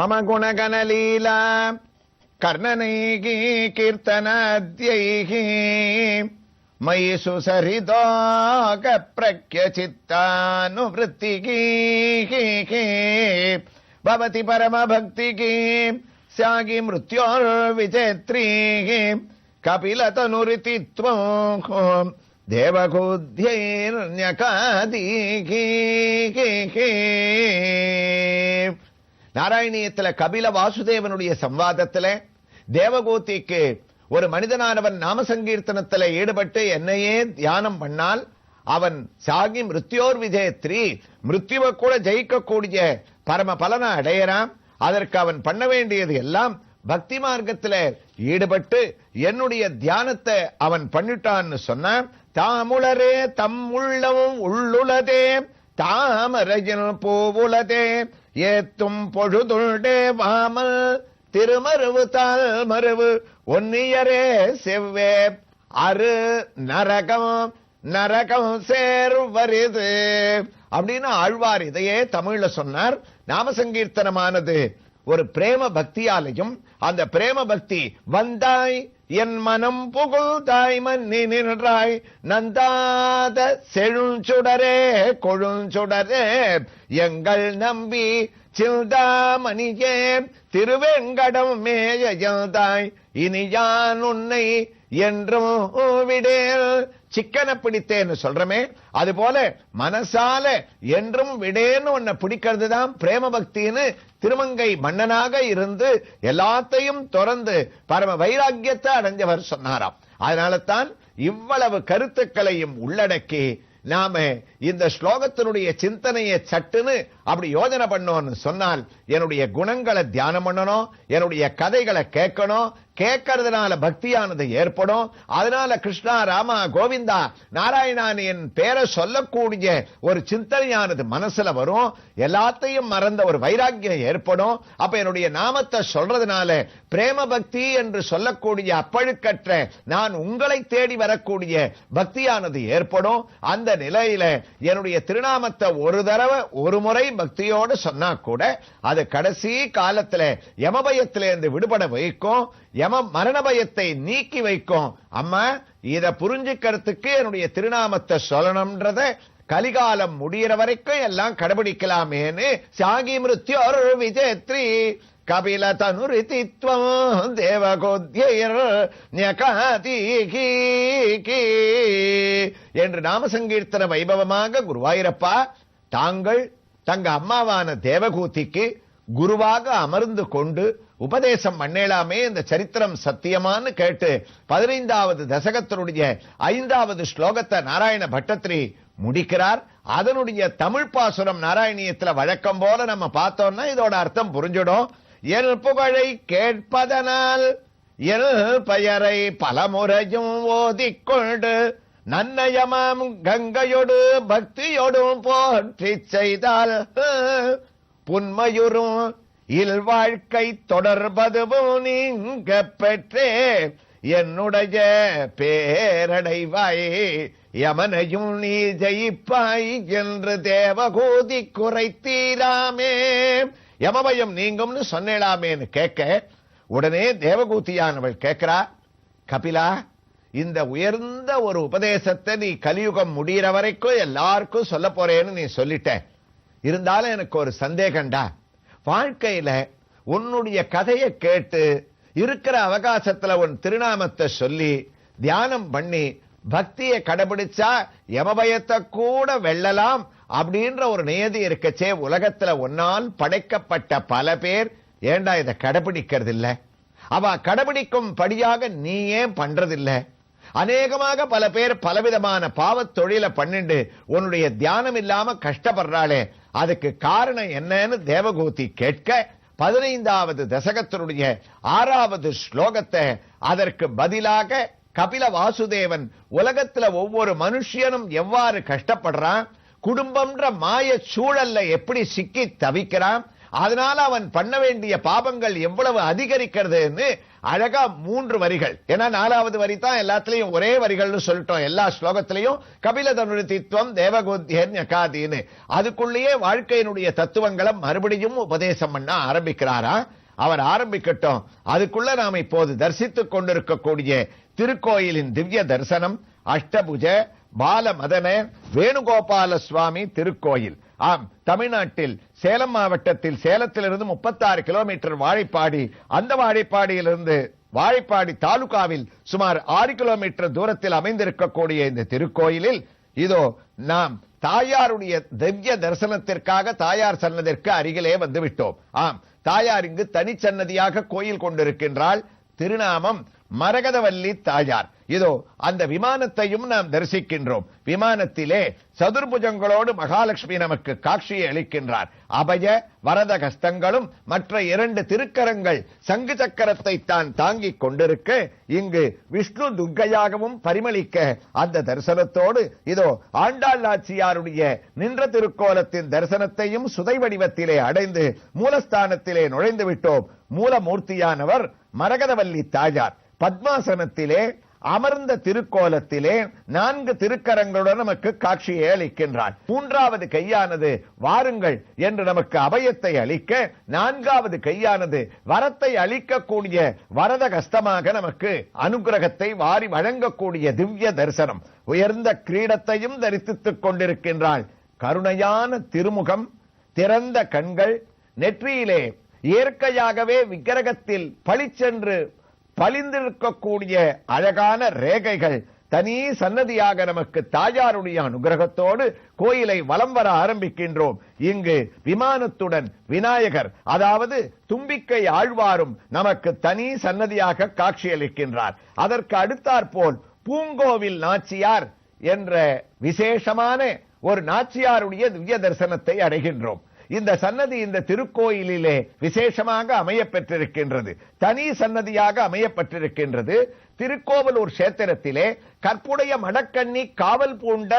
மம குணகனலீலா கர்ணனைகி கீர்த்தனாத்யைகி மயி சுசரிதோக பிரக்ய சித்தானுவృத்திகி பவதி பரம பக்திகி ஸ்யாகி மிருத்யோர் விஜேத்ரீகி கபில தனுரிதித்வம் தேவகூத்யைர்ஞகாதீகி. நாராயணியத்துல கபில வாசுதேவனுடைய சம்வாதத்துல தேவகூதிக்கு ஒரு மனிதனானவன் நாம சங்கீர்த்தனத்துல ஈடுபட்டு என்னையே தியானம் பண்ணால் அவன் சாகி மிருத்யோர் விஜயத்ரி, மிருத்யுவை கூட ஜெயிக்கக்கூடிய பரம பலனை அடையறான். அதற்கு அவன் பண்ண வேண்டியது எல்லாம் பக்தி மார்க்கத்துல ஈடுபட்டு என்னுடைய தியானத்தை அவன் பண்ணிட்டான்னு சொன்னான். தாமுளரே தம் உள்ளமும் உள்ளுளதே தாமரையில் பூவுளதே ஏத்தும் பொழுதுண்டே வாமல் திருமருவு தால் மருவு ஒன்னியரே செவ்வே அரு நரகம் நரகம் சேர்வரிது அப்படின்னு ஆழ்வார் இதையே தமிழ்ல சொன்னார். நாம சங்கீர்த்தனமானது ஒரு பிரேம பக்தியாலையும், அந்த பிரேம பக்தி வந்தாய் என் மனம் புகுந்தாய் மன்னி நின்றாய் நந்தாத செழுஞ்சுடரே கொழுஞ்சுடரே எங்கள் நம்பி சிந்தாமணியே திருவேங்கடம் மேயதாய் இனி யான் உன்னை என்றும் விடேல். சிக்கனை பிடித்தேன்னு சொல்றமே, அது போல மனசால என்றும் விடேன்னு உன்னை பிடிக்கிறது தான் பிரேம பக்தின்னு திருமங்கை மன்னனாக இருந்து எல்லாத்தையும் தொடர்ந்து பரம வைராக்கியத்தை அடைஞ்சவர் சொன்னாராம். அதனால தான் இவ்வளவு கருத்துக்களையும் உள்ளடக்கி நாம இந்த ஸ்லோகத்தினுடைய சிந்தனையை சட்டுன்னு அப்படி யோஜனை பண்ணோம்னு சொன்னால், என்னுடைய குணங்களை தியானம் பண்ணணும், என்னுடைய கதைகளை கேட்கணும், கேட்கறதுனால பக்தியானது ஏற்படும். அதனால கிருஷ்ணா ராமா கோவிந்தா நாராயணான் என் பேரை சொல்லக்கூடிய ஒரு சிந்தனையானது மனசுல வரும். எல்லாத்தையும் மறந்த ஒரு வைராக்கியம் ஏற்படும். அப்ப என்னுடைய நாமத்தை சொல்றதுனால பிரேம பக்தி என்று சொல்லக்கூடிய அப்பழுக்கற்ற நான் உங்களை தேடி வரக்கூடிய பக்தியானது ஏற்படும். அந்த நிலையில என்னுடைய திருநாமத்தை ஒரு தடவை ஒரு முறை பக்தியோடு சொன்னா கூட அது கடைசி காலத்துல யமபயத்திலிருந்து விடுபட வைக்கும், யம மரண பயத்தை நீக்கி வைக்கும். அம்மா இத புரிஞ்சுக்கிறதுக்கு என்னுடைய திருநாமத்தை சொல்லணும்ன்றத கலிகாலம் முடிகிற வரைக்கும் எல்லாம் கடைபிடிக்கலாமேன்னு சாகி மிருத்யோர் விஜேத்ரி கபில தனுரிதித்வம் தேவகோத்யைர் ஞகாதீகி என்று நாம சங்கீர்த்தன வைபவமாக குருவாயிரப்பா தாங்கள் தங்க அம்மாவான தேவகூதிக்கு குருவாக அமர்ந்து கொண்டு உபதேசம் பண்ணலாமே, இந்த சரித்திரம் சத்தியமான்னு கேட்டு 15வது தசகத்தினுடைய 5வது ஸ்லோகத்தை நாராயண பட்டத்திரி முடிக்கிறார். அதனுடைய தமிழ் பாசுரம் நாராயணியத்துல வழக்கம் போல நம்ம பார்த்தோம்னா இதோட அர்த்தம் புரிஞ்சிடும். எல் புகழை கேட்பதனால் எல் பெயரை பலமுறையும் ஓதிக்கொண்டு நன்னயமாம் கங்கையோடு பக்தியோடும் போற்றி செய்தால் புன்மையுறும் இல்வாழ்க்கை தொடர்பதுவும் நீங்க பெற்றே என்னுடைய பேரடைவாய் யமனையும் நீ ஜெயிப்பாய் என்று தேவகூதி குறைத்தீராமே, யமபயம் நீங்கும்னு சொன்னேலாமேன்னு கேட்க உடனே தேவகூதியானவள் கேட்கிறா, கபிலா இந்த உயர்ந்த ஒரு உபதேசத்தை நீ கலியுகம் முடிகிற வரைக்கும் எல்லாருக்கும் சொல்ல போறேன்னு நீ சொல்லிட்ட. இருந்தாலும் எனக்கு ஒரு சந்தேகம்டா, வாழ்க்கையில உன்னுடைய கதையை கேட்டு இருக்கிற அவகாசத்துல உன் திருநாமத்தை சொல்லி தியானம் பண்ணி பக்தியை கடைபிடிச்சா யமபயத்தை கூட வெல்லலாம் அப்படின்ற ஒரு நியதி இருக்கச்சே, உலகத்துல ஒன்னால் படைக்கப்பட்ட பல பேர் ஏண்டா இதை கடைபிடிக்கிறது இல்ல? அவ கடைபிடிக்கும் படியாக நீ ஏன் பண்றதில்லை? அநேகமாக பல பேர் பலவிதமான பாவத் தொழிலை பண்ணிண்டு உன்னுடைய தியானம் இல்லாம கஷ்டப்படுறாளே, அதுக்கு காரணம் என்னன்னு தேவகூதி கேட்க 15வது தசகத்தினுடைய 6வது ஸ்லோகத்தை அதற்கு பதிலாக கபில வாசுதேவன் உலகத்துல ஒவ்வொரு மனுஷனும் எவ்வாறு கஷ்டப்படுறான், குடும்பம்ன்ற மாய சூழல்ல எப்படி சிக்கி தவிக்கிறான், அதனால அவன் பண்ண வேண்டிய பாபங்கள் எவ்வளவு அதிகரிக்கிறதுன்னு அழகா 3 வரிகள். ஏன்னா 4வது வரி தான் எல்லாத்துலயும் ஒரே வரிகள்னு சொல்லிட்டோம். எல்லா ஸ்லோகத்திலையும் கபிலதனுரிதித்வம் தேவகோத்யகாதீன்னு அதுக்குள்ளேயே வாழ்க்கையினுடைய தத்துவங்களை மறுபடியும் உபதேசம் பண்ண ஆரம்பிக்கிறாரா. அவர் ஆரம்பிக்கட்டும். அதுக்குள்ள நாம் இப்போது தரிசித்துக் கொண்டிருக்கக்கூடிய திருக்கோயிலின் திவ்ய தரிசனம் அஷ்டபுஜ பால மதன வேணுகோபால சுவாமி திருக்கோயில். ஆம், தமிழ்நாட்டில் சேலம் மாவட்டத்தில் சேலத்திலிருந்து 36 கிலோமீட்டர் வாழைப்பாடி, அந்த வாழைப்பாடியிலிருந்து வாழைப்பாடி தாலுகாவில் சுமார் 6 கிலோமீட்டர் தூரத்தில் அமைந்திருக்கக்கூடிய இந்த திருக்கோயிலில் இதோ நாம் தாயாருடைய திவ்ய தரிசனத்திற்காக தாயார் சன்னதிற்கு அருகிலே வந்துவிட்டோம். ஆம், தாயார் இங்கு தனிச்சன்னதியாக கோயில் கொண்டிருக்கின்றாள். திருநாமம் மரகதவல்லி தாயார். இதோ அந்த விமானத்தையும் நாம் தரிசிக்கின்றோம். விமானத்திலே சதுர்புஜங்களோடு மகாலட்சுமி நமக்கு காட்சியை அளிக்கின்றார். அபய வரத கஸ்தங்களும் மற்ற 2 திருக்கரங்கள் சங்கு சக்கரத்தை தான் தாங்கிக் கொண்டிருக்க இங்கு விஷ்ணு துர்க்கையாகவும் பரிமளிக்க அந்த தரிசனத்தோடு இதோ ஆண்டாள் நாச்சியாருடைய நின்ற திருக்கோலத்தின் தரிசனத்தையும் சுதை வடிவத்திலே அடைந்து மூலஸ்தானத்திலே நுழைந்து விட்டோம். மூலமூர்த்தியானவர் மரகதவல்லி தாயார் பத்மாசனத்திலே அமர்ந்த திருக்கோலத்திலே 4 திருக்கரங்களுடன் நமக்கு காட்சியை அளிக்கின்றார். 3வது கையானது வாருங்கள் என்று நமக்கு அபயத்தை அளிக்க, 4வது கையானது வரத்தை அளிக்கக்கூடிய வரத கஸ்தமாக நமக்கு அனுகிரகத்தை வாரி வழங்கக்கூடிய திவ்ய தரிசனம். உயர்ந்த கிரீடத்தையும் தரிசித்துக் கொண்டிருக்கின்றாள். கருணையான திருமுகம், திறந்த கண்கள், நெற்றியிலே இயற்கையாகவே விக்கிரகத்தில் பளிச்சென்று பளிந்திருக்கக்கூடிய அழகான ரேகைகள், தனி சன்னதியாக நமக்கு தாயாருடைய அனுகிரகத்தோடு கோயிலை வலம் வர ஆரம்பிக்கின்றோம். இங்கு விமானத்துடன் விநாயகர், அதாவது தும்பிக்கை ஆழ்வாரும் நமக்கு தனி சன்னதியாக காட்சியளிக்கின்றார். அதற்கு அடுத்தாற்போல் பூங்கோவில் நாச்சியார் என்ற விசேஷமான ஒரு நாச்சியாருடைய திவ்ய தரிசனத்தை அடைகின்றோம். இந்த சன்னதி இந்த திருக்கோயிலிலே விசேஷமாக அமையப்பெற்றிருக்கின்றது. தனி சன்னதியாக அமையப்பட்டிருக்கின்றது. திருக்கோவலூர் கஷேத்திரத்திலே கற்புடைய மடக்கண்ணி காவல் பூண்ட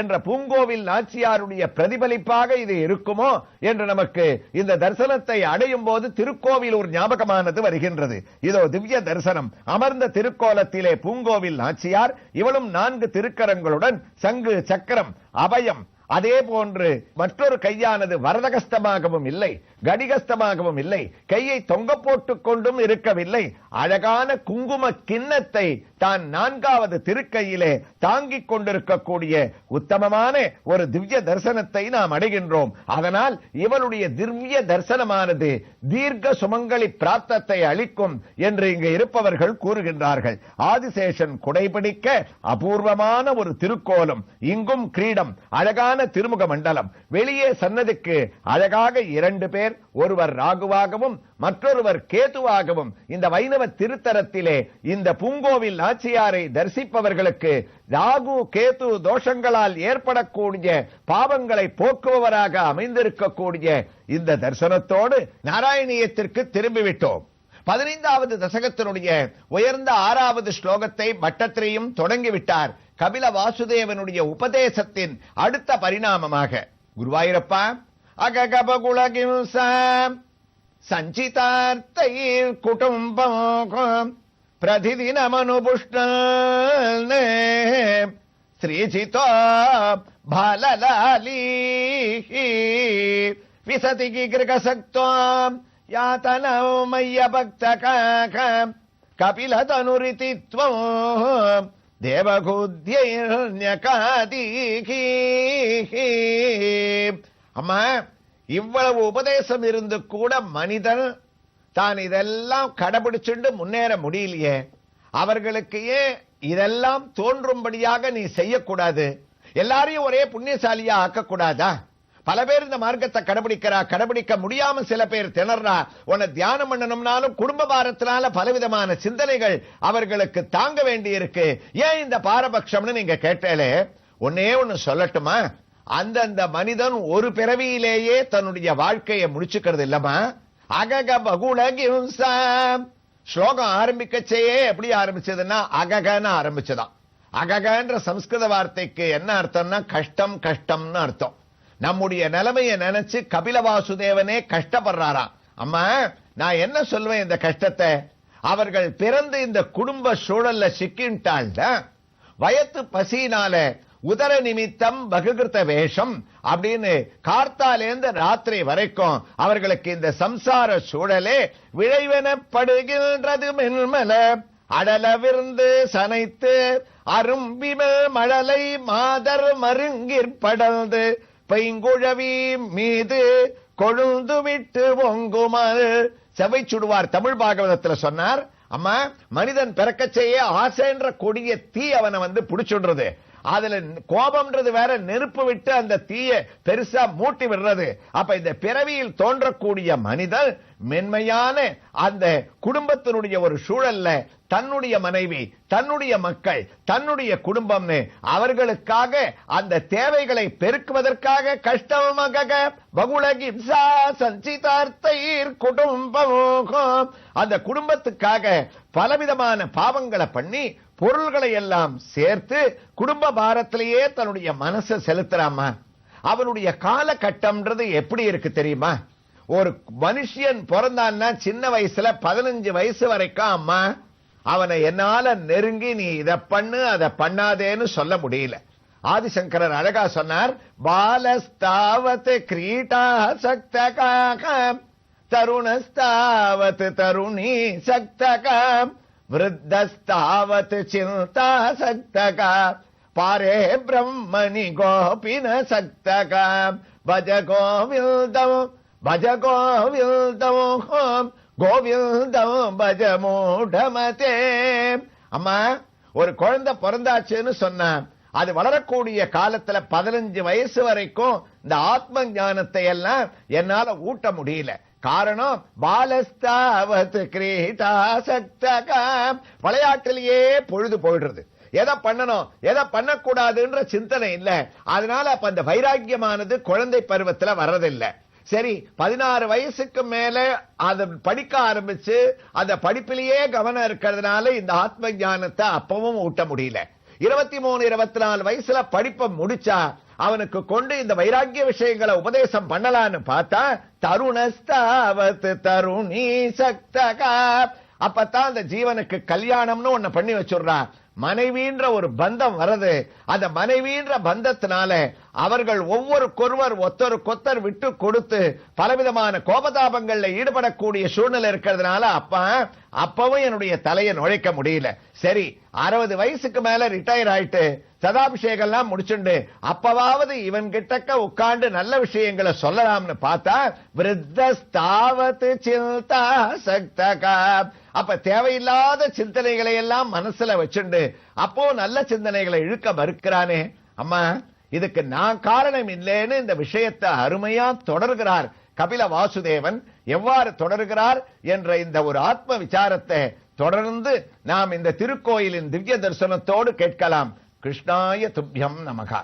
என்ற பூங்கோவில் நாச்சியாருடைய பிரதிபலிப்பாக இது இருக்குமோ என்று நமக்கு இந்த தரிசனத்தை அடையும் போது திருக்கோவிலூர் ஞாபகமானது வருகின்றது. இதோ திவ்ய தரிசனம். அமர்ந்த திருக்கோலத்திலே பூங்கோவில் நாச்சியார், இவளும் 4 திருக்கரங்களுடன் சங்கு சக்கரம் அபயம், அதே போன்று மற்றொரு கையானது வரதகஸ்தமாகவும் இல்லை, கடிகஸ்தமாகவும் இல்லை, கையை தொங்க போட்டுக் கொண்டும் இருக்கவில்லை. அழகான குங்கும கிண்ணத்தை தான் 4வது திருக்கையிலே தாங்கிக் கொண்டிருக்கக்கூடிய உத்தமமான ஒரு திவ்ய தரிசனத்தை நாம் அடைகின்றோம். அதனால் இவளுடைய திவ்ய தரிசனமானது தீர்க்க சுமங்கலி பிராப்தத்தை அளிக்கும் என்று இங்கு இருப்பவர்கள் கூறுகின்றார்கள். ஆதிசேஷன் குடைபிடிக்க அபூர்வமான ஒரு திருக்கோலம், இங்கும் கிரீடம், அழகான திருமுக மண்டலம். வெளியே சன்னதிக்கு அழகாக 2 பேர், ஒருவர் ராகுவாகவும் மற்றொருவர் கேதுவாகவும் இந்த வைணவ திருத்தலத்திலே இந்த பூங்கோவில் நாச்சியாரை தரிசிப்பவர்களுக்கு ராகு கேது தோஷங்களால் ஏற்படக்கூடிய பாவங்களை போக்குபவராக அமைந்திருக்கக்கூடிய இந்த தரிசனத்தோடு நாராயணியத்திற்கு திரும்பிவிட்டோம். 15வது தசகத்தினுடைய உயர்ந்த 6வது ஸ்லோகத்தை பட்டத்திரையும் தொடங்கிவிட்டார். கபில வாசுதேவனுடைய உபதேசத்தின் அடுத்த பரிணாமமாக குருவாயூரப்பா அககபகுலகிம்சாம் சஞ்சிதார்த்தைர் குடும்பம் பிரதிதினமனுபுஷ்ண ஸ்ரீஜிதோ பாலலாலி விசதிகி கிருகசக்தோம் யாதனோ மய்ய பக்தகாக கபிலதனுரிதித்வம் தேவகூத்யகாதீகி. அம்மா, இவ்வளவு உபதேசம் இருந்து கூட மனிதன் தான் இதெல்லாம் கடைபிடிச்சுண்டு முன்னேற முடியலையே, அவர்களுக்கு ஏன் இதெல்லாம் தோன்றும்படியாக நீ செய்யக்கூடாது? எல்லாரையும் ஒரே புண்ணியசாலியா ஆக்கக்கூடாதா? பல பேர் இந்த மார்க்கத்தை கடைபிடிக்க முடியாம சில பேர் திணறா. உன்னை தியானம் பண்ணணும்னாலும் குடும்ப பாரத்தினால பலவிதமான சிந்தனைகள் அவர்களுக்கு தாங்க வேண்டி இருக்கு. ஏன் இந்த பாரபட்சம்னு நீங்க கேட்டாலே, ஒன்னே ஒன்னு சொல்லட்டுமா? அந்த மனிதன் ஒரு பிறவியிலேயே தன்னுடைய வாழ்க்கையை முடிச்சுக்கிறது இல்லமா. அகக பகுலகிம்சாம் ஸ்லோகம் ஆரம்பிக்கச்சேயே எப்படி ஆரம்பிச்சதுன்னா அககன்னு ஆரம்பிச்சதான். அககன்ற சம்ஸ்கிருத வார்த்தைக்கு என்ன அர்த்தம்னா கஷ்டம் கஷ்டம்னு அர்த்தம். நம்முடைய நிலைமையை நினைச்சு கபில வாசுதேவனே கஷ்டப்படுறாராம். அம்மா, நான் என்ன சொல்வேன் இந்த கஷ்டத்தை? அவர்கள் பிறந்து இந்த குடும்ப சூழல்ல சிக்கின்றாள்ல, வயத்து பசியினால உதர நிமித்தம் பகுகிருத்த வேஷம் அப்படின்னு கார்த்தாலேந்து ராத்திரி வரைக்கும் அவர்களுக்கு இந்த சம்சார சூழலே விளைவெனப்படுகின்றது. மென்மல அடலவிருந்து சனைத்து அரும்பிமல் மழலை மாதர் மருங்கிற் பைங்குழவி மீது கொழுந்து விட்டு பொங்குமல். செவை சுடுவார் தமிழ் பாகவதத்துல சொன்னார், அம்மா மனிதன் பிறக்க செய்ய ஆசைன்ற கொடிய தீ அவனை புடிச்சுடுறது. அதுல கோபம்ன்றது வேற, நெருப்பு விட்டு அந்த தீய பெருசா மூட்டி விடுறது. அப்ப இந்த பிறவியில் தோன்றக்கூடிய மனிதன் மென்மையான அந்த குடும்பத்தினுடைய ஒரு சூழல்ல தன்னுடைய மனைவி, தன்னுடைய மக்கள், தன்னுடைய குடும்பம்னு அவர்களுக்காக அந்த தேவைகளை பெருக்குவதற்காக கஷ்டமாக பகுலகிம்சா சஞ்சிதார்த்தைர் குடும்பம், அந்த குடும்பத்துக்காக பலவிதமான பாவங்களை பண்ணி பொருள்களை எல்லாம் சேர்த்து குடும்ப பாரத்திலேயே தன்னுடைய மனசை செலுத்துறாமா. அவனுடைய காலகட்டம்ன்றது எப்படி இருக்கு தெரியுமா? ஒரு மனுஷன் பிறந்தான்னா சின்ன வயசுல 15 வயசு வரைக்கும் அம்மா அவனை என்னால நெருங்கி நீ இதை பண்ணு அதை பண்ணாதேன்னு சொல்ல முடியல. ஆதிசங்கரர் அழகா சொன்னார், பாலஸ்தாவத் கிரீடா சக்தகாக தருணஸ்தாவத் தருணி சக்தகாம் விருத்தஸ்தாவத் சிந்தா சக்தகா பாரே பிரம்மணி கோபின சக்தகாம் பஜ கோவிந்தம் பஜ கோவிந்தம் கோவிந்தம் பஜ மூடமதே. அம்மா ஒரு குழந்தை பிறந்தாச்சுன்னு சொன்ன அது வளரக்கூடிய காலத்துல 15 வயசு வரைக்கும் இந்த ஆத்ம ஞானத்தை எல்லாம் என்னால ஊட்ட முடியல. காரணம் பாலஸ்தாவத் கிரீடா சக்தகாம், விளையாட்டிலேயே பொழுது போயிடுறது. எதை பண்ணணும் எதை பண்ணக்கூடாதுன்ற சிந்தனை இல்ல. அதனால அப்ப அந்த வைராக்கியமானது குழந்தை பருவத்துல வர்றதில்லை. சரி 16 வயசுக்கு மேல அதை படிக்க ஆரம்பிச்சு அந்த படிப்பிலேயே கவனம் இருக்கிறதுனால இந்த ஆத்ம ஞானத்தை அப்பவும் ஊட்ட முடியல. 23, 24 வயசுல படிப்பை முடிச்சா அவனுக்கு கொண்டு இந்த வைராக்கிய விஷயங்களை உபதேசம் பண்ணலான்னு பார்த்தா தருணஸ்தாவத் தருணி சக்தகா, அப்பதான் அந்த ஜீவனுக்கு கல்யாணம்னு ஒண்ணு பண்ணி வச்சுடுறான். மனைவின்ற ஒரு பந்தம் வருது. அந்த மனைவின்ற பந்தத்தினால அவர்கள் ஒவ்வொருக்கொருவர் ஒத்தொருக்கொத்தர் விட்டு கொடுத்து பலவிதமான கோபதாபங்கள்ல ஈடுபடக்கூடிய சூழ்நிலை இருக்கிறதுனால அப்பவும் என்னுடைய தலையை நுழைக்க முடியல. சரி 60 வயசுக்கு மேல ரிட்டையர் ஆயிட்டு சதாபிஷேகம் எல்லாம் முடிச்சுண்டு அப்பவாவது இவன் கிட்டக்க உட்கார்ந்து நல்ல விஷயங்களை சொல்லலாம்னு பார்த்தா விருத்தஸ்தாவத் சிந்தா சக்தகா, அப்ப தேவையில்லாத சிந்தனைகளை எல்லாம் மனசுல வச்சுண்டு அப்போ நல்ல சிந்தனைகளை இழுக்க மறுக்கிறானே. அம்மா இதுக்கு நான் காரணம் இல்லைன்னு இந்த விஷயத்தை அருமையா தொடர்கிறார் கபில வாசுதேவன். எவ்வாறு தொடர்கிறார் என்ற இந்த ஒரு ஆத்ம விசாரத்தை தொடர்ந்து நாம் இந்த திருக்கோயிலின் திவ்ய தரிசனத்தோடு கேட்கலாம். கிருஷ்ணாய துப்யம் நமகா.